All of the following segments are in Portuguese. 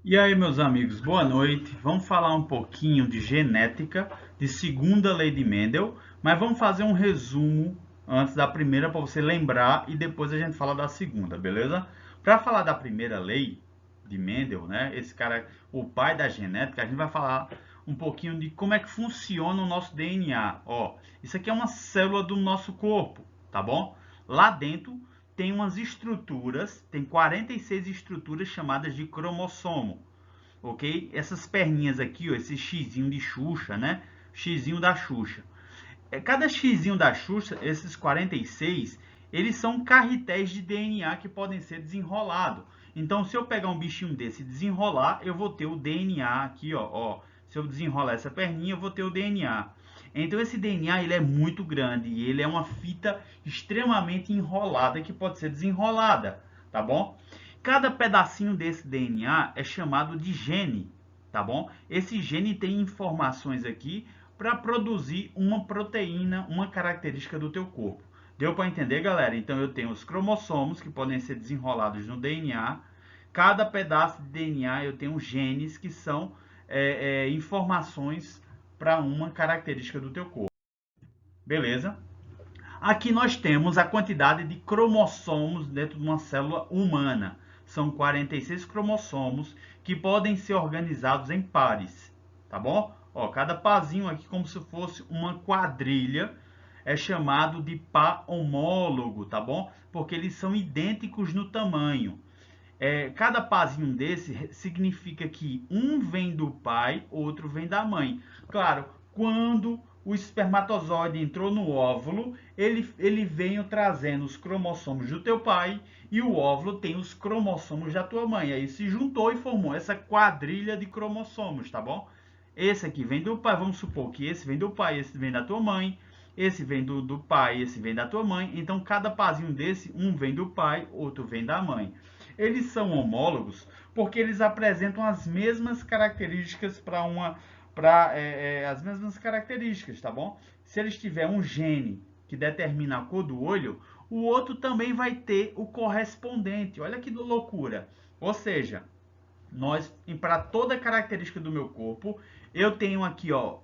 E aí, meus amigos, boa noite. Vamos falar um pouquinho de genética, de segunda lei de Mendel, mas vamos fazer um resumo antes da primeira para você lembrar e depois a gente fala da segunda, beleza? Para falar da primeira lei de Mendel, né? Esse cara, o pai da genética, a gente vai falar um pouquinho de como é que funciona o nosso DNA. Ó, isso aqui é uma célula do nosso corpo, tá bom? Lá dentro tem umas estruturas, tem 46 estruturas chamadas de cromossomo, ok? Essas perninhas aqui, ó, esse xizinho de Xuxa, né? Xizinho da Xuxa. Cada xizinho da Xuxa, esses 46, eles são carretéis de DNA que podem ser desenrolados. Então, se eu pegar um bichinho desse e desenrolar, eu vou ter o DNA aqui, ó. Se eu desenrolar essa perninha, eu vou ter o DNA. Então, esse DNA ele é muito grande e ele é uma fita extremamente enrolada que pode ser desenrolada, tá bom? Cada pedacinho desse DNA é chamado de gene, tá bom? Esse gene tem informações aqui para produzir uma proteína, uma característica do teu corpo. Deu para entender, galera? Então eu tenho os cromossomos que podem ser desenrolados no DNA. Cada pedaço de DNA eu tenho genes que são informações para uma característica do teu corpo. Beleza? Aqui nós temos a quantidade de cromossomos dentro de uma célula humana. São 46 cromossomos que podem ser organizados em pares, tá bom? Ó, cada parzinho aqui como se fosse uma quadrilha é chamado de par homólogo, tá bom? Porque eles são idênticos no tamanho. Cada parzinho desse significa que um vem do pai, outro vem da mãe. Claro, quando o espermatozoide entrou no óvulo, ele veio trazendo os cromossomos do teu pai e o óvulo tem os cromossomos da tua mãe. Aí se juntou e formou essa quadrilha de cromossomos, tá bom? Esse aqui vem do pai, vamos supor que esse vem do pai, esse vem da tua mãe, esse vem do pai, esse vem da tua mãe. Então cada parzinho desse, um vem do pai, outro vem da mãe. Eles são homólogos porque eles apresentam as mesmas características as mesmas características, tá bom? Se eles tiverem um gene que determina a cor do olho, o outro também vai ter o correspondente. Olha que loucura! Ou seja, para toda característica do meu corpo, eu tenho aqui, ó,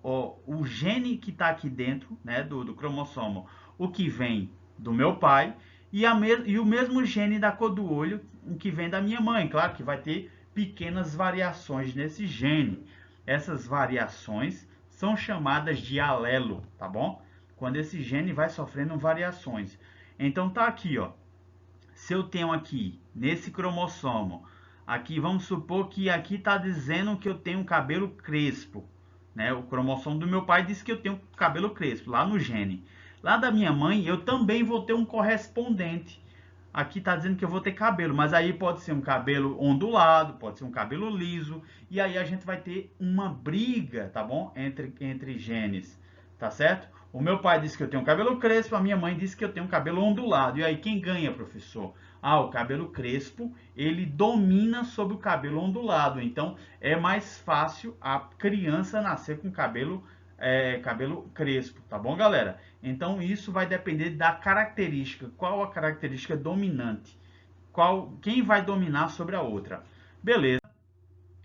o gene que está aqui dentro, né, do cromossomo, o que vem do meu pai, e o mesmo gene da cor do olho, o que vem da minha mãe. Claro que vai ter pequenas variações nesse gene. Essas variações são chamadas de alelo, tá bom? Quando esse gene vai sofrendo variações. Então tá aqui, ó. Se eu tenho aqui nesse cromossomo, aqui vamos supor que aqui está dizendo que eu tenho cabelo crespo, né? O cromossomo do meu pai diz que eu tenho cabelo crespo, lá no gene. Lá da minha mãe, eu também vou ter um correspondente. Aqui está dizendo que eu vou ter cabelo, mas aí pode ser um cabelo ondulado, pode ser um cabelo liso, e aí a gente vai ter uma briga, tá bom? Entre genes, tá certo? O meu pai disse que eu tenho cabelo crespo, a minha mãe disse que eu tenho cabelo ondulado. E aí quem ganha, professor? Ah, o cabelo crespo, ele domina sobre o cabelo ondulado. Então é mais fácil a criança nascer com cabelo crespo, tá bom, galera? Então isso vai depender da característica, qual a característica dominante, quem vai dominar sobre a outra. Beleza?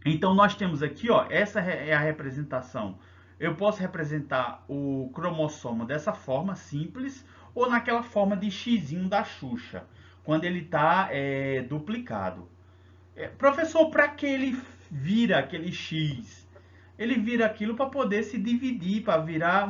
Então nós temos aqui, ó, essa é a representação. Eu posso representar o cromossomo dessa forma simples ou naquela forma de xizinho da Xuxa, quando ele está duplicado. Professor, para que ele vira aquele X? Ele vira aquilo para poder se dividir, para virar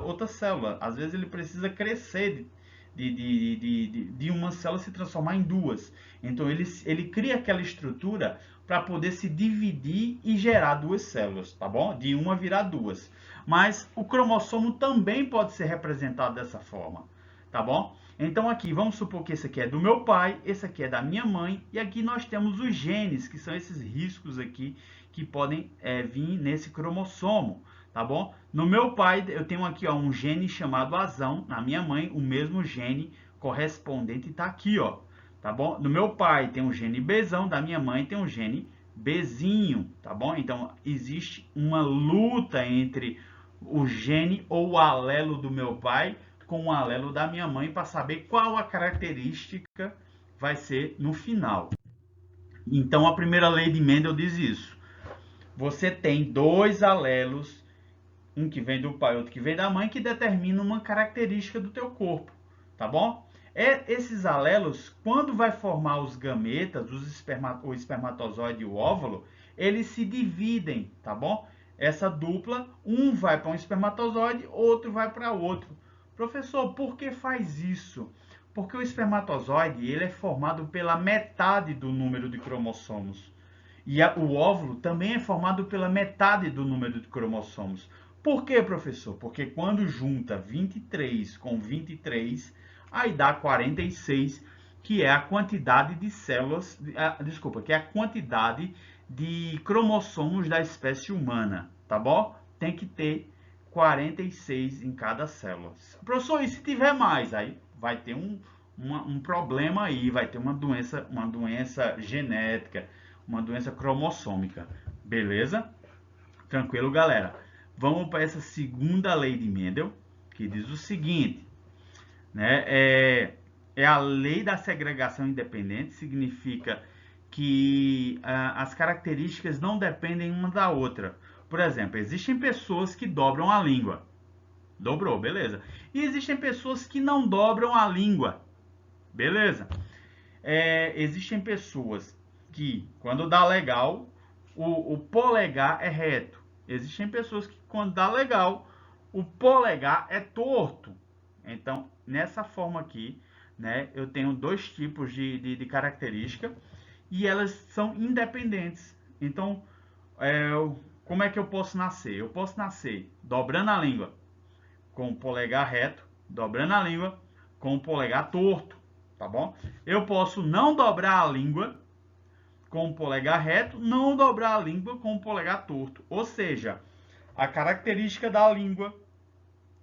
outra célula. Às vezes ele precisa crescer de uma célula se transformar em duas. Então ele cria aquela estrutura para poder se dividir e gerar duas células, tá bom? De uma virar duas. Mas o cromossomo também pode ser representado dessa forma, tá bom? Então aqui, vamos supor que esse aqui é do meu pai, esse aqui é da minha mãe, e aqui nós temos os genes, que são esses riscos aqui, que podem vir nesse cromossomo, tá bom? No meu pai, eu tenho aqui ó, um gene chamado azão, na minha mãe, o mesmo gene correspondente está aqui, ó, tá bom? No meu pai tem um gene Bzão, da minha mãe tem um gene Bzinho, tá bom? Então, existe uma luta entre o gene ou o alelo do meu pai com o alelo da minha mãe para saber qual a característica vai ser no final. Então, a primeira lei de Mendel diz isso. Você tem dois alelos, um que vem do pai e outro que vem da mãe, que determinam uma característica do teu corpo, tá bom? Esses alelos, quando vai formar os gametas, o espermatozoide e o óvulo, eles se dividem, tá bom? Essa dupla, um vai para um espermatozoide, outro vai para outro. Professor, por que faz isso? Porque o espermatozoide ele é formado pela metade do número de cromossomos. E o óvulo também é formado pela metade do número de cromossomos. Por quê, professor? Porque quando junta 23 com 23, aí dá 46, que é a quantidade de células, desculpa, que é a quantidade de cromossomos da espécie humana, tá bom? Tem que ter 46 em cada célula. Professor, e se tiver mais? Aí vai ter um problema aí, vai ter uma doença genética, uma doença cromossômica. Beleza? Tranquilo, galera? Vamos para essa segunda lei de Mendel, que diz o seguinte, né? É a lei da segregação independente, significa que as características não dependem uma da outra. Por exemplo, existem pessoas que dobram a língua. Dobrou, beleza. E existem pessoas que não dobram a língua. Beleza. Existem pessoas que, quando dá legal, o polegar é reto. Existem pessoas que, quando dá legal, o polegar é torto. Então, nessa forma aqui, né, eu tenho dois tipos de característica e elas são independentes. Então, como é que eu posso nascer? Eu posso nascer dobrando a língua com o polegar reto, dobrando a língua com o polegar torto, tá bom? Eu posso não dobrar a língua com o polegar reto, não dobrar a língua com o polegar torto. Ou seja, a característica da língua,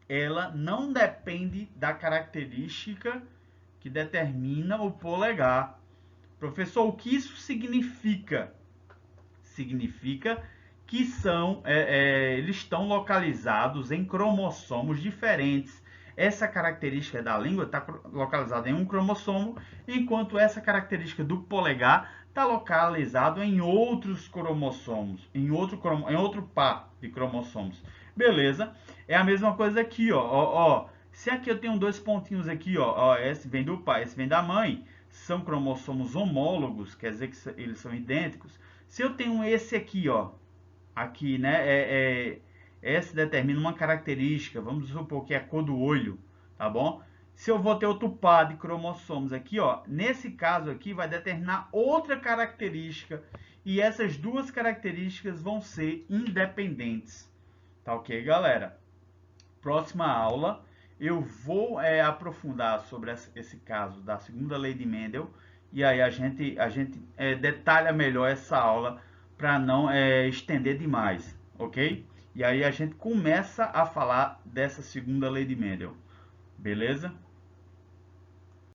ela não depende da característica que determina o polegar. Professor, o que isso significa? Significa que eles estão localizados em cromossomos diferentes. Essa característica da língua está localizada em um cromossomo, enquanto essa característica do polegar está localizado em outros cromossomos, em outro par de cromossomos. Beleza? É a mesma coisa aqui, ó. Se aqui eu tenho dois pontinhos aqui, ó, esse vem do pai, esse vem da mãe, são cromossomos homólogos, quer dizer que eles são idênticos. Se eu tenho esse aqui, ó, aqui, né, esse determina uma característica, vamos supor que é a cor do olho, tá bom? Se eu vou ter outro par de cromossomos aqui, ó, nesse caso aqui vai determinar outra característica e essas duas características vão ser independentes, tá ok, galera? Próxima aula eu vou aprofundar sobre esse caso da segunda lei de Mendel e aí a gente detalha melhor essa aula para não estender demais, ok? E aí a gente começa a falar dessa segunda lei de Mendel, beleza?